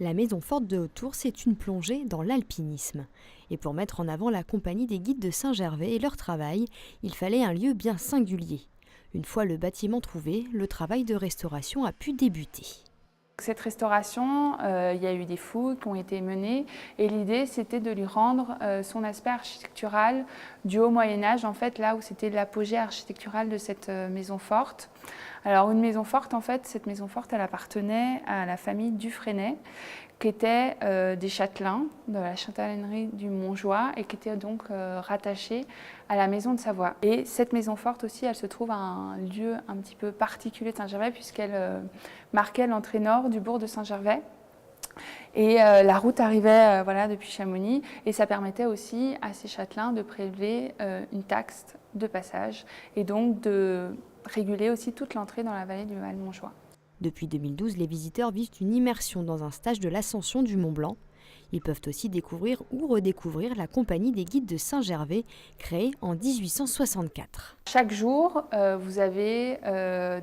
La Maison Forte de Haute-Tour, c'est une plongée dans l'alpinisme. Et pour mettre en avant la compagnie des guides de Saint-Gervais et leur travail, il fallait un lieu bien singulier. Une fois le bâtiment trouvé, le travail de restauration a pu débuter. Cette restauration, il y a eu des fouilles qui ont été menées et l'idée c'était de lui rendre son aspect architectural du haut Moyen-Âge, en fait là où c'était l'apogée architecturale de cette maison forte. Alors une maison forte, en fait, cette maison forte elle appartenait à la famille Dufresnay qui étaient des châtelains de la châtellenie du Montjoie et qui étaient donc rattachés à la maison de Savoie. Et cette maison forte aussi, elle se trouve à un lieu un petit peu particulier de Saint-Gervais puisqu'elle marquait l'entrée nord du bourg de Saint-Gervais. Et la route arrivait depuis Chamonix et ça permettait aussi à ces châtelains de prélever une taxe de passage et donc de réguler aussi toute l'entrée dans la vallée du Val-Montjoie. Depuis 2012, les visiteurs vivent une immersion dans un stage de l'ascension du Mont Blanc. Ils peuvent aussi découvrir ou redécouvrir la compagnie des guides de Saint-Gervais, créée en 1864. Chaque jour, vous avez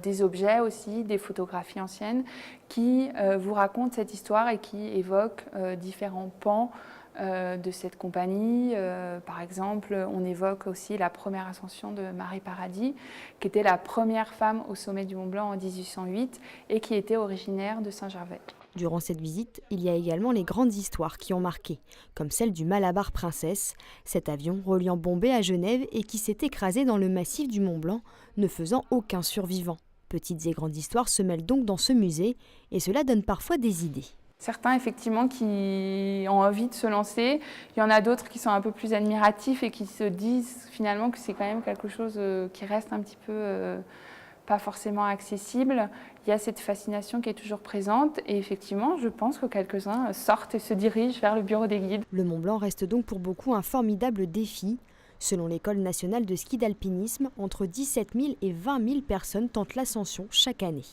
des objets aussi, des photographies anciennes qui vous racontent cette histoire et qui évoquent différents pans de cette compagnie. Par exemple, on évoque aussi la première ascension de Marie Paradis, qui était la première femme au sommet du Mont Blanc en 1808 et qui était originaire de Saint-Gervais. Durant cette visite, il y a également les grandes histoires qui ont marqué, comme celle du Malabar Princess, cet avion reliant Bombay à Genève et qui s'est écrasé dans le massif du Mont Blanc, ne faisant aucun survivant. Petites et grandes histoires se mêlent donc dans ce musée et cela donne parfois des idées. Certains, effectivement, qui ont envie de se lancer. Il y en a d'autres qui sont un peu plus admiratifs et qui se disent finalement que c'est quand même quelque chose qui reste un petit peu pas forcément accessible. Il y a cette fascination qui est toujours présente et effectivement, je pense que quelques-uns sortent et se dirigent vers le bureau des guides. Le Mont Blanc reste donc pour beaucoup un formidable défi. Selon l'École nationale de ski d'alpinisme, entre 17 000 et 20 000 personnes tentent l'ascension chaque année.